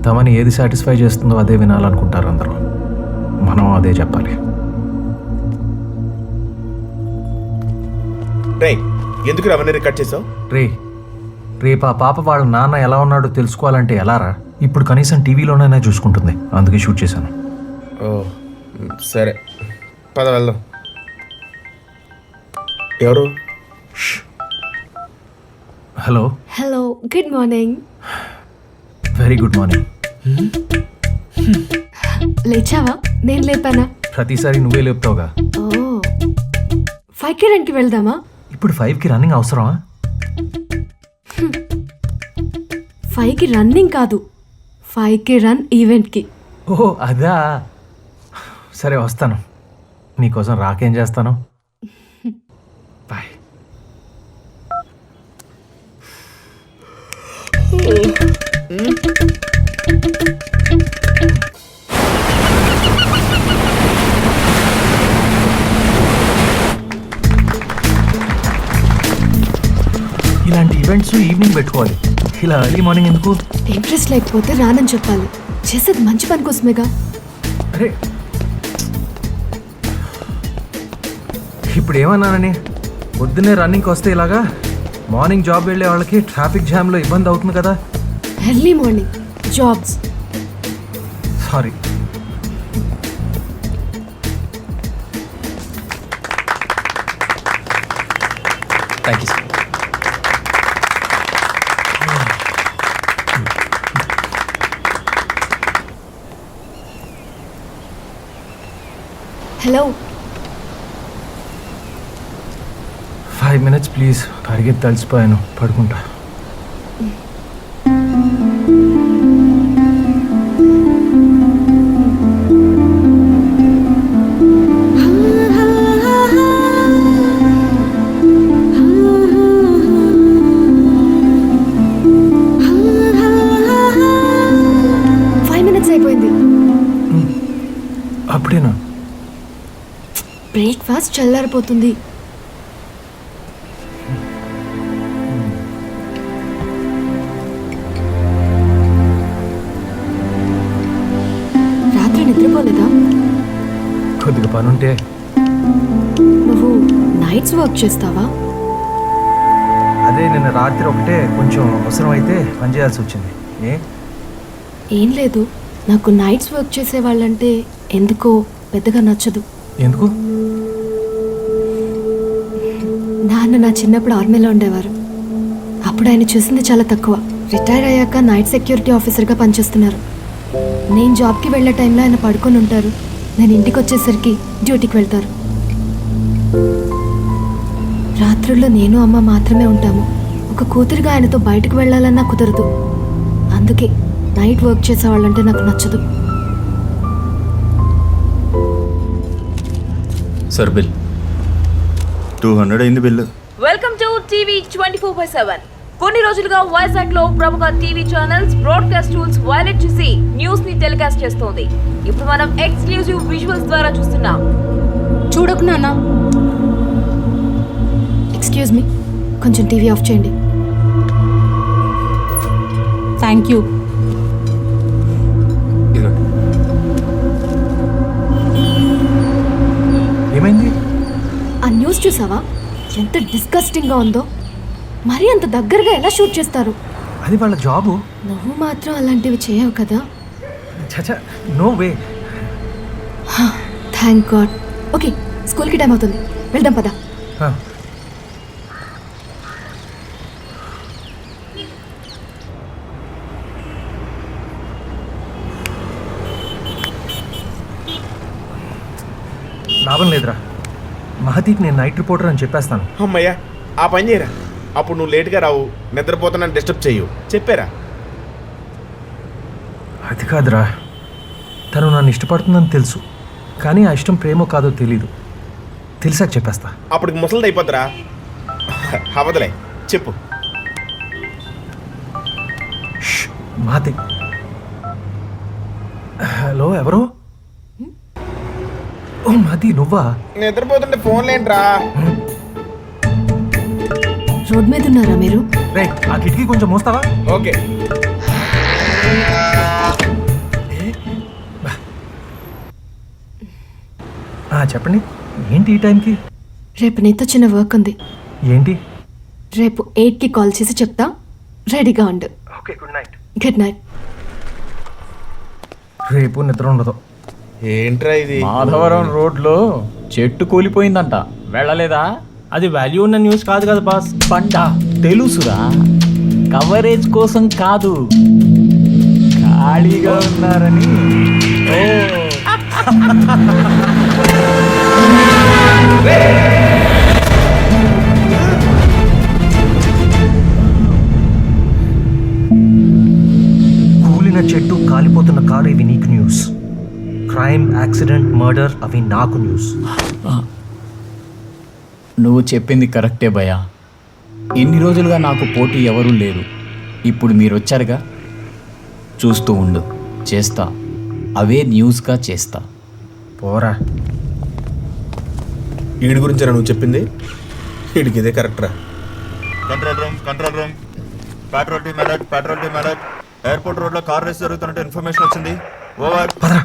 తమని ఏది సాటిస్ఫై చేస్తుందో అదే వినాలనుకుంటారు అందరూ. మనం అదే చెప్పాలి. రే ఎందుకు అవన్నీ రికార్డ్ చేసావు? రేపు ఆ పాప వాళ్ళ నాన్న ఎలా ఉన్నాడో తెలుసుకోవాలంటే ఎలారా? ఇప్పుడు కనీసం టీవీలోనైనా చూసుకుంటుంది, అందుకే షూట్ చేశాను. ఓ సరే పద వెళ్దాం. ఎవరు? Hello. Hello, good morning. Very good morning. లేచావా? నేను లేపానా? ప్రతిసారి నువ్వే లేపుతావుగా. ఓ 5కి రన్కి వెళ్దామా? ఇప్పుడు 5కి రన్నింగ్ అవసరమా? 5కి రన్నింగ్ కాదు, 5కి రన్ ఈవెంట్కి. ఓహో అదా, సరే వస్తాను. నీకోసం రాకేం చేస్తాను. బాయ్. ఇలాంటి ఈవెంట్స్ ఈవినింగ్ పెట్టుకోవాలి, ఇలా ఎర్లీ మార్నింగ్ ఎందుకు? ఇంట్రెస్ట్ లేకపోతే రానని చెప్పాలి. చేసేది మంచి పని కోసమేగా. అరే ఇప్పుడు ఏమన్నానని? పొద్దున్నే రన్నింగ్కి వస్తే ఇలాగా మార్నింగ్ జాబ్ వెళ్ళే వాళ్ళకి ట్రాఫిక్ జామ్లో ఇబ్బంది అవుతుంది కదా. Early morning jobs. Sorry. Thank you sir. Hello, 5 minutes please. పరిగెత్తి తలిసిపోయాను, పడుకుంటా. అయిపోయింది. అప్పుడేనా? బ్రేక్ఫాస్ట్ చల్లారిపోతుంది. రాత్రి నిద్రపోలేదా? కొద్దిగా పనుంటే. నువ్వు నైట్స్ వర్క్ చేస్తావా? అదే నిన్న రాత్రి ఒకటే కొంచెం అవసరం అయితే పని చేయాల్సి వచ్చింది. ఏం లేదు, నాకు నైట్స్ వర్క్ చేసే వాళ్ళంటే ఎందుకో పెద్దగా నచ్చదు. ఎందుకు? నాన్న నా చిన్నప్పుడు ఆర్మీలో ఉండేవారు. అప్పుడు ఆయన చూసింది చాలా తక్కువ. రిటైర్ అయ్యాక నైట్ సెక్యూరిటీ ఆఫీసర్గా పనిచేస్తున్నారు. నేను జాబ్కి వెళ్ళే టైంలో ఆయన పడుకొని ఉంటారు. నేను ఇంటికి వచ్చేసరికి డ్యూటీకి వెళ్తారు. రాత్రుల్లో నేను అమ్మ మాత్రమే ఉంటాము. ఒక కూతురుగా ఆయనతో బయటకు వెళ్ళాలన్నా కుదరదు. అందుకే నైట్ వర్క్ చేసేవాళ్ళంటే నాకు నచ్చదు. సార్ బిల్ 200 అయింది బిల్లు. Welcome to TV 24/7. కొన్ని రోజులుగా వైజాగ్ లో ప్రముఖ TV channels broadcast tools violet చేసి న్యూస్ ని టెలికాస్ట్ చేస్తోంది. ఇప్పుడు మనం ఎక్స్క్లూజివ్ విజువల్స్ ద్వారా చూస్తున్నాం. చూడకు నాన్న. ఎక్స్క్యూజ్ మీ, కొంచెం టీవీ ఆఫ్ చేయండి. Thank you. ఏమైంది? ఆ న్యూస్ చూసావా? ఎంత డిస్గస్టింగ్గా ఉందో. మరీ అంత దగ్గరగా ఎలా షూట్ చేస్తారు? అది వాళ్ళ జాబు. నువ్వు మాత్రం అలాంటివి చేయవు కదా. చచా, no way. Thank god. Okay, స్కూల్కి టైం అవుతుంది, వెళ్దాం పదా. లాభం లేదురా, మహతీకి నేను నైట్ రిపోర్టర్ అని చెప్పేస్తాను. అమ్మయ్యా, ఆ పని చేయరా. అప్పుడు నువ్వు లేట్గా రావు, నిద్రపోతున్నాను డిస్టర్బ్ చేయు. చెప్పారా? అది కాదురా, తను నన్ను ఇష్టపడుతుందని తెలుసు, కానీ ఆ ఇష్టం ప్రేమో కాదో తెలీదు. తెలిసాక చెప్పేస్తా. అప్పటికి ముసలిది అయిపోద్దురా. అవదలే, చెప్పు. మహతి. హలో, ఎవరు? ఓ మహతి, నువ్వా? నిద్రపోతుంటే ఫోన్ లేంట్రా. రోడ్ మీద ఉన్నారా మీరు? రే, ఆ కిటికీ కొంచెం మోస్తావా? ఓకే. చెప్పండి, ఏంటి ఈ టైంకి? రేపు నీతో చిన్న వర్క్ ఉంది. ఏంటి? రేపు 8కి కాల్ చేసి చెప్తా, రెడీగా ఉండు. Okay, good night. Good night. రేపు నిద్ర ఉండదు. ఏంట్రా ఇది? మాధవరం రోడ్లో చెట్టు కూలిపోయిందంట, వెళ్ళలేదా? అది వాల్యూ ఉన్న న్యూస్ కాదు కదా బాస్. పంట తెలుసురా, కవరేజ్ కోసం కాదు, ఖాళీగా ఉన్నారని. ఓ కూలిన చెట్టు, కాలిపోతున్న కారు, ఇవి నీకు న్యూస్. క్రైమ్, యాక్సిడెంట్, మర్డర్ అవి నాకు న్యూస్. నువ్వు చెప్పింది కరెక్టే భయ్యా. ఇన్ని రోజులుగా నాకు పోటీ ఎవరూ లేరు. ఇప్పుడు మీరు వచ్చారుగా, చూస్తూ ఉండు, చేస్తా. అవే న్యూస్గా చేస్తా. పోరా. వీడి గురించి నువ్వు చెప్పింది? వీడికి ఇదే కరెక్ట్ రా. Control room. Petrol team alert. Airport రోడ్లో కార్ రేస్ జరుగుతున్నట్టు ఇన్ఫర్మేషన్ వచ్చింది. ఓవర్. పదరా.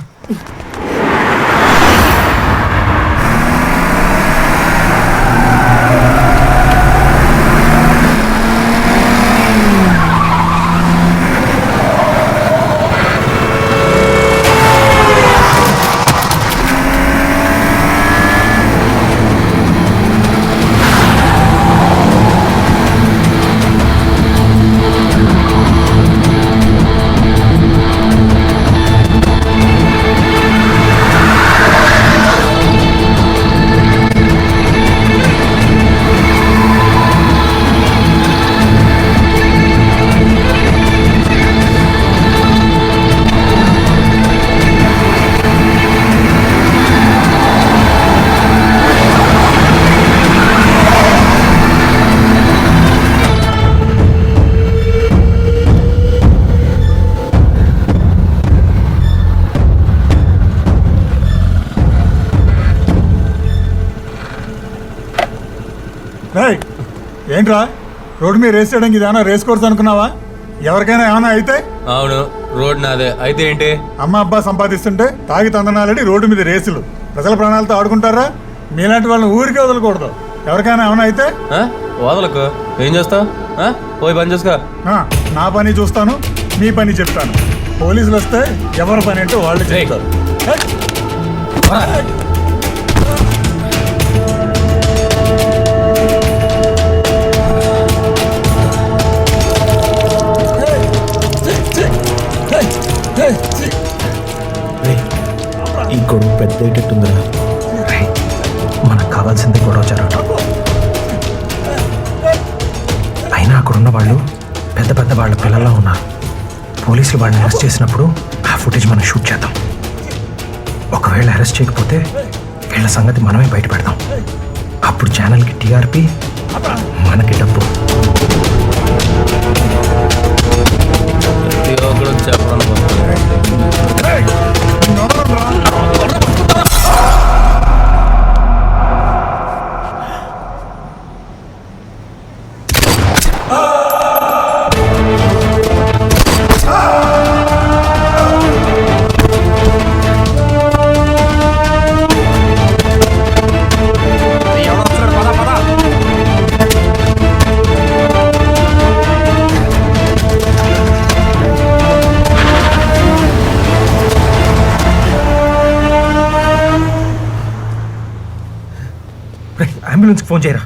ఏంట్రా రోడ్డు మీద రేస్ చేయడానికి ఇదేమన్నా రేస్ కోర్స్ అనుకున్నావా? ఎవరికైనా ఏమైనా అయితే? అవును, రోడ్ నాదే. అయితే ఏంటి? అమ్మ అబ్బా సంపాదిస్తుంటే తాగి తందనాలని రోడ్డు మీద రేసులు. ప్రజల ప్రాణాలతో ఆడుకుంటారా? మీలాంటి వాళ్ళని ఊరికే వదలకూడదు. ఎవరికైనా ఏమైనా అయితే వదలకు. ఏం చేస్తావు? పోయి పని చేసుకో. నా పని చూస్తాను, మీ పని చెప్తాను. పోలీసులు వస్తే ఎవరి పని అంటే వాళ్ళు చెప్తారు. ఈ గొడవ పెద్ద అయ్యేటట్టుందిరా. మనకు కావాల్సింది గొడవ జరగటం. అయినా అక్కడున్న వాళ్ళు పెద్ద పెద్ద వాళ్ళ పిల్లల్లో ఉన్నారు. పోలీసులు వాళ్ళని అరెస్ట్ చేసినప్పుడు ఆ ఫుటేజ్ మనం షూట్ చేద్దాం. ఒకవేళ అరెస్ట్ చేయకపోతే వీళ్ళ సంగతి మనమే బయట పెడదాం. అప్పుడు ఛానల్కి టీఆర్పీ, మనకి డబ్బు. అంబులెన్స్కి ఫోన్ చేయరా.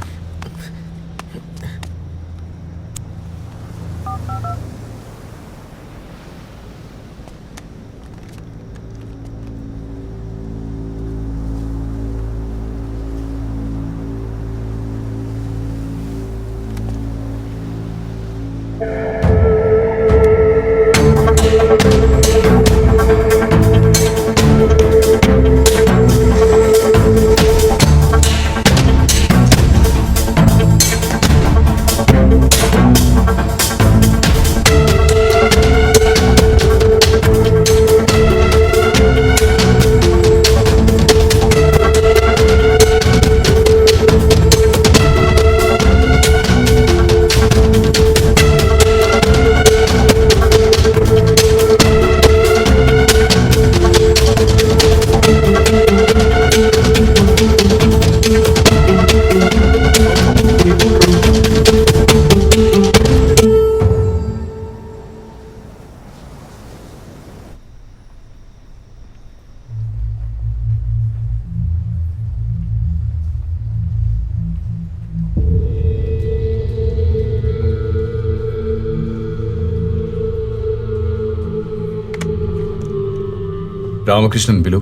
రామకృష్ణన్ పిలు.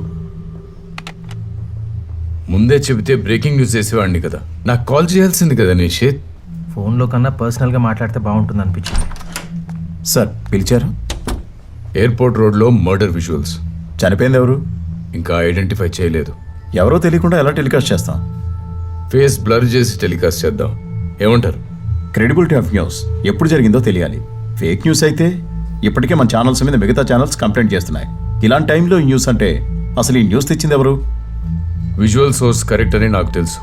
ముందే చెబితే బ్రేకింగ్ న్యూస్ వేసేవాడిని కదా. నాకు కాల్ చేయాల్సింది కదా నిషేధ్. ఫోన్లో కన్నా పర్సనల్గా మాట్లాడితే బాగుంటుంది అనిపించింది. సార్ పిలిచారు? ఎయిర్పోర్ట్ రోడ్లో మర్డర్ విజువల్స్. చనిపోయింది ఎవరు? ఇంకా ఐడెంటిఫై చేయలేదు. ఎవరో తెలియకుండా ఎలా టెలికాస్ట్ చేస్తాం? ఫేస్ బ్లర్ చేసి టెలికాస్ట్ చేద్దాం. ఏమంటారు? క్రెడిబిలిటీ ఆఫ్ న్యూస్ ఎప్పుడు జరిగిందో తెలియాలి. ఫేక్ న్యూస్ అయితే ఇప్పటికే మన ఛానల్స్ మీద మిగతా ఛానల్స్ కంప్లైంట్ చేస్తున్నాయి. ఇలాంటి టైంలో ఈ న్యూస్ అంటే అసలు ఈ న్యూస్ తెచ్చింది ఎవరు? విజువల్ సోర్స్ కరెక్ట్ అని నాకు తెలుసు.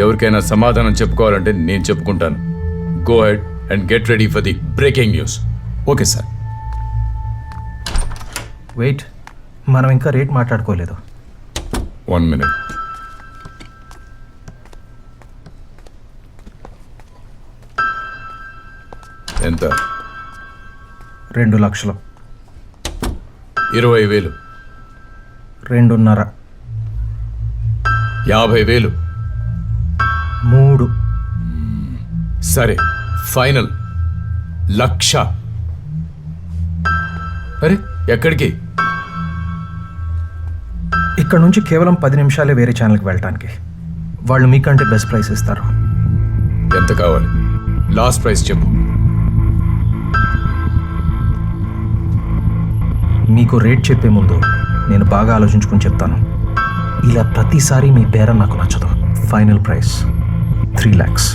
ఎవరికైనా సమాధానం చెప్పుకోవాలంటే నేను చెప్పుకుంటాను. Go head and get ready for the breaking news. Okay sir. Wait, మనం ఇంకా రేట్ మాట్లాడుకోలేదు. 1 minute. ఎంత? 2 లక్షలు. 20,000. 2.5. 50,000. 3. సరే, ఫైనల్ 1,00,000. అరే ఎక్కడికి? ఇక్కడ నుంచి కేవలం 10 నిమిషాలే వేరే ఛానల్కి వెళ్ళటానికి. వాళ్ళు మీకంటే బెస్ట్ ప్రైస్ ఇస్తారు. ఎంత కావాలి? లాస్ట్ ప్రైస్ చెప్పు. మీకు రేట్ చెప్పే ముందు నేను బాగా ఆలోచించుకుని చెప్తాను. ఇలా ప్రతిసారి మీ బేరం నాకు నచ్చదు. Final price 3 lakhs.